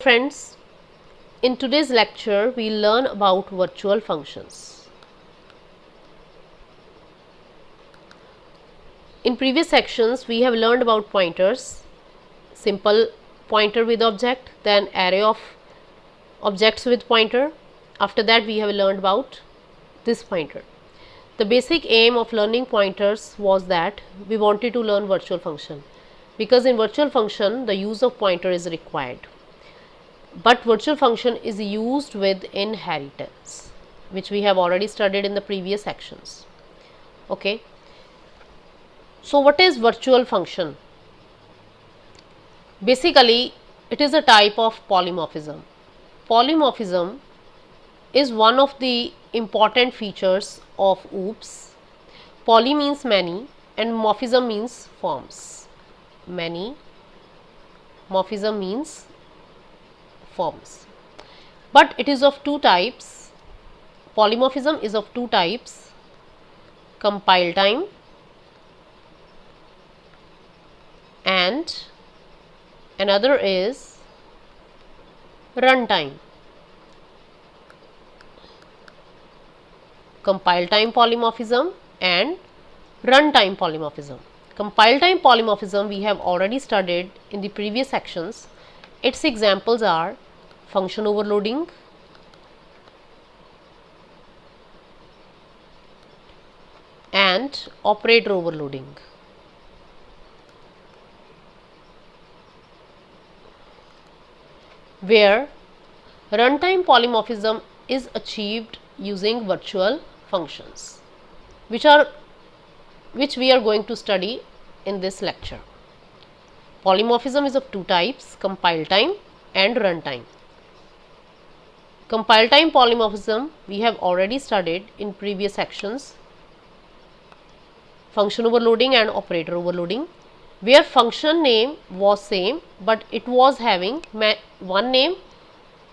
Friends, in today's lecture we learn about virtual functions. In previous sections we have learned about pointers, simple pointer with object, then array of objects with pointer. After that we have learned about this pointer. The basic aim of learning pointers was that we wanted to learn virtual function, because in virtual function the use of pointer is required. But virtual function is used with inheritance, which we have already studied in the previous sections. Okay. So what is virtual function? Basically, it is a type of polymorphism. Polymorphism is one of the important features of OOPS. Poly means many and morphism means forms. Many, morphism means forms, but it is of two types. Polymorphism is of two types: compile time and another is runtime. Compile time polymorphism and runtime polymorphism. Compile time polymorphism we have already studied in the previous sections. Its examples are function overloading, and operator overloading. Where runtime polymorphism is achieved using virtual functions, which we are going to study in this lecture. Polymorphism is of two types: compile time and runtime. Compile time polymorphism we have already studied in previous sections: function overloading and operator overloading, where function name was same but it was having one name,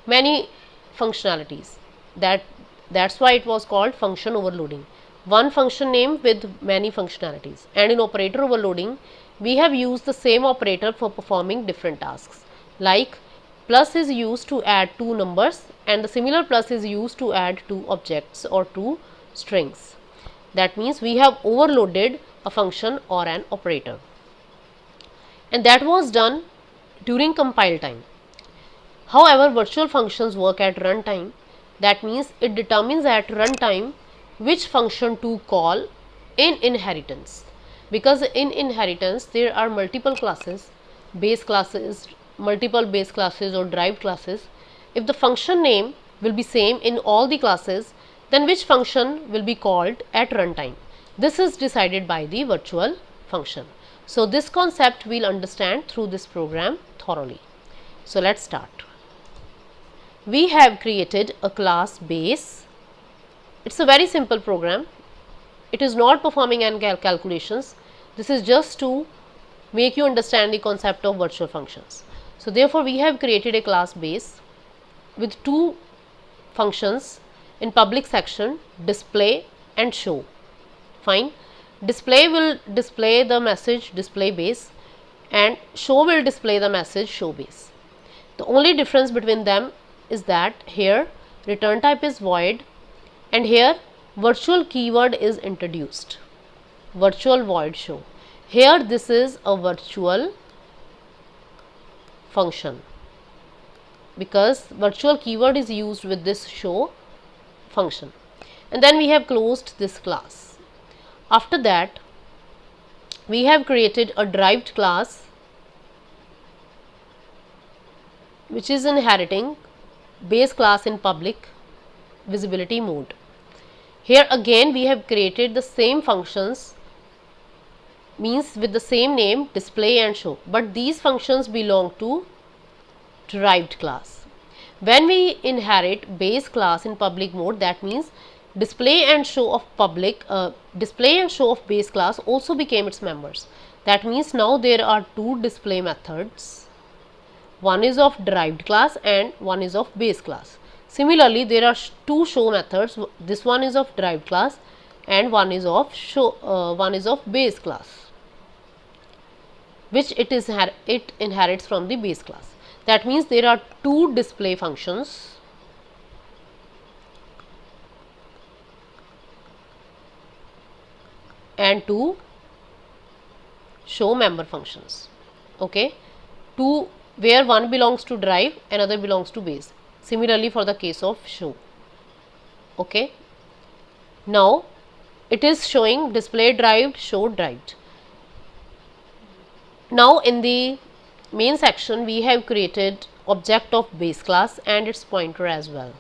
many functionalities. That's why it was called function overloading. One function name with many functionalities. And in operator overloading we have used the same operator for performing different tasks, like plus is used to add two numbers and the similar plus is used to add two objects or two strings. That means we have overloaded a function or an operator, and that was done during compile time. However, virtual functions work at runtime. That means it determines at runtime which function to call in inheritance, because in inheritance there are multiple classes, base classes, multiple base classes or derived classes. If the function name will be same in all the classes, then which function will be called at runtime? This is decided by the virtual function. So this concept we will understand through this program thoroughly. So let's start. We have created a class base. It's a very simple program. It is not performing any calculations. This is just to make you understand the concept of virtual functions. So therefore we have created a class base with two functions in public section: display and show. Fine. Display will display the message display base and show will display the message show base. The only difference between them is that here return type is void and here virtual keyword is introduced, virtual void show. Here this is a virtual function because virtual keyword is used with this show function. And then we have closed this class. After that we have created a derived class which is inheriting base class in public visibility mode. Here again we have created the same functions, means with the same name, display and show, but these functions belong to derived class. When we inherit base class in public mode, that means display and show of public display and show of base class also became its members. That means now there are two display methods. One is of derived class and one is of base class. Similarly, there are two show methods. This one is of derived class and one is of base class, which it inherits from the base class. That means there are two display functions and two show member functions. Okay, two, where one belongs to drive, another belongs to base. Similarly for the case of show. Okay, now it is showing display derived, show derived. Now in the main section we have created object of base class and its pointer as well.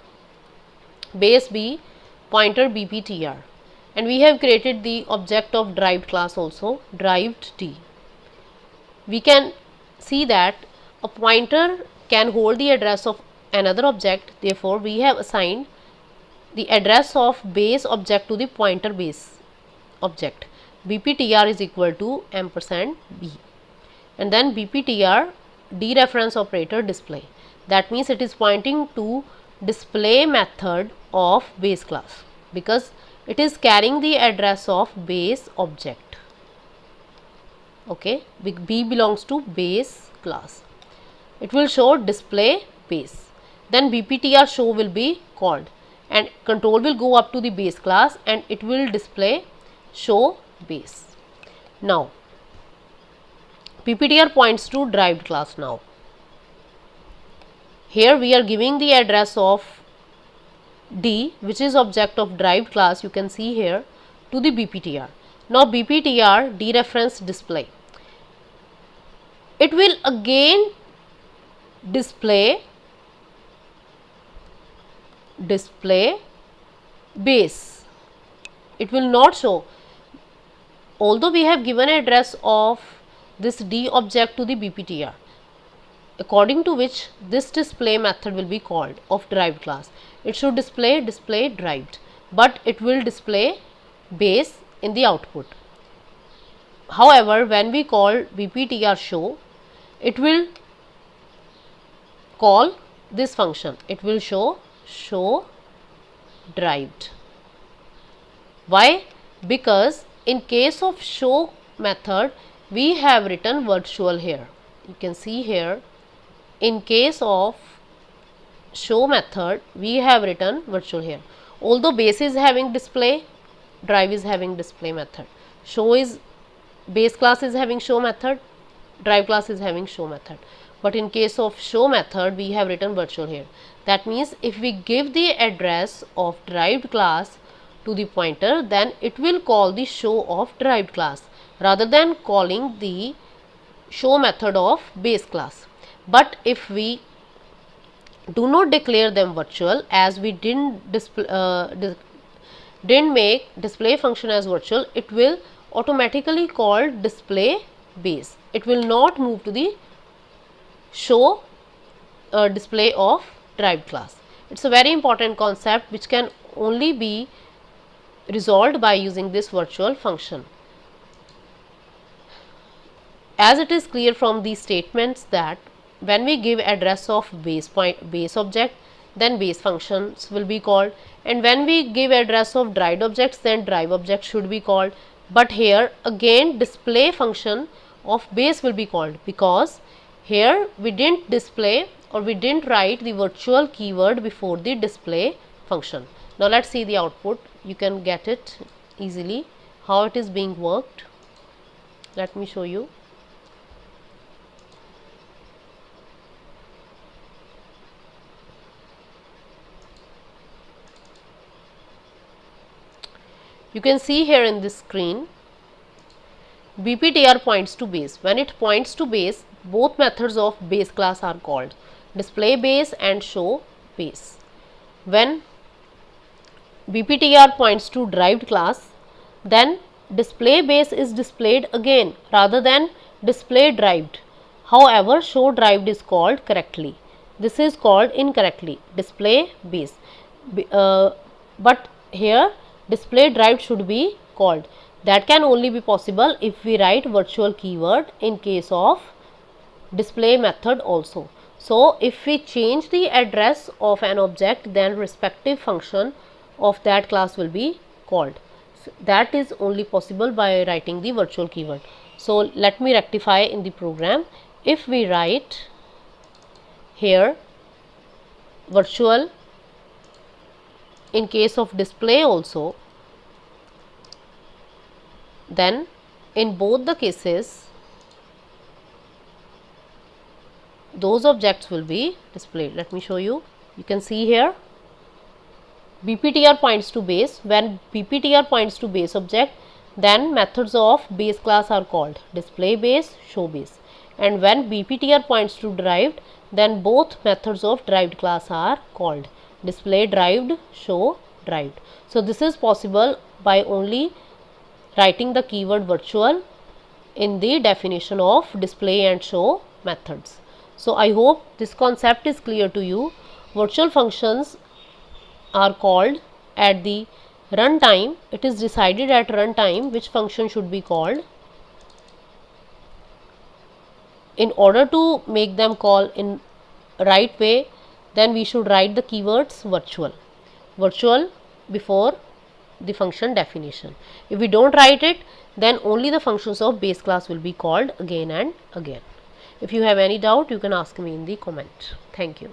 Base B, pointer bptr, and we have created the object of derived class also, derived D. We can see that a pointer can hold the address of another object, therefore we have assigned the address of base object to the pointer base object. bptr is equal to %b, and then bptr dereference operator display. That means it is pointing to display method of base class because it is carrying the address of base object. Okay, B belongs to base class. It will show display base. Then bptr show will be called and control will go up to the base class and it will display show base. Now bptr points to derived class. Now here we are giving the address of D, which is object of derived class, you can see here, to the bptr. Now bptr dereference display, it will again display base. It will not show, although we have given address of this D object to the bptr, according to which this display method will be called of derived class. It should display derived, but it will display base in the output. However, when we call bptr show, it will call this function, it will show derived. Why? Because in case of show method we have written virtual here. You can see here, in case of show method we have written virtual here. Although base is having display, drive is having display method, show is base class is having show method, drive class is having show method, but in case of show method we have written virtual here. That means if we give the address of derived class to the pointer, then it will call the show of derived class rather than calling the show method of base class. But if we do not declare them virtual, as we didn't make display function as virtual, it will automatically call display base. It will not move to the show display of derived class. It's a very important concept which can only be resolved by using this virtual function. As it is clear from these statements that when we give address of base object, then base functions will be called, and when we give address of derived objects, then drive object should be called. But here again display function of base will be called, because here we didn't display or we didn't write the virtual keyword before the display function. Now let's see the output. You can get it easily how it is being worked. Let me show you. You can see here in this screen, bptr points to base. When it points to base, both methods of base class are called, display base and show base. When bptr points to derived class, then display base is displayed again rather than display derived. However, show derived is called correctly. This is called incorrectly, display base. But here display derived should be called. That can only be possible if we write virtual keyword in case of display method also. So if we change the address of an object, then respective function of that class will be called. So that is only possible by writing the virtual keyword. So let me rectify in the program. If we write here virtual in case of display also, then in both the cases those objects will be displayed. Let me show you. You can see here BPTR points to base. When BPTR points to base object, then methods of base class are called display base, show base, and when BPTR points to derived, then both methods of derived class are called display derived, show derived. So this is possible by only writing the keyword virtual in the definition of display and show methods. So I hope this concept is clear to you. Virtual functions are called at the runtime. It is decided at runtime which function should be called. In order to make them call in right way, then we should write the keywords virtual before the function definition. If we don't write it, then only the functions of base class will be called again and again. If you have any doubt, you can ask me in the comment. Thank you.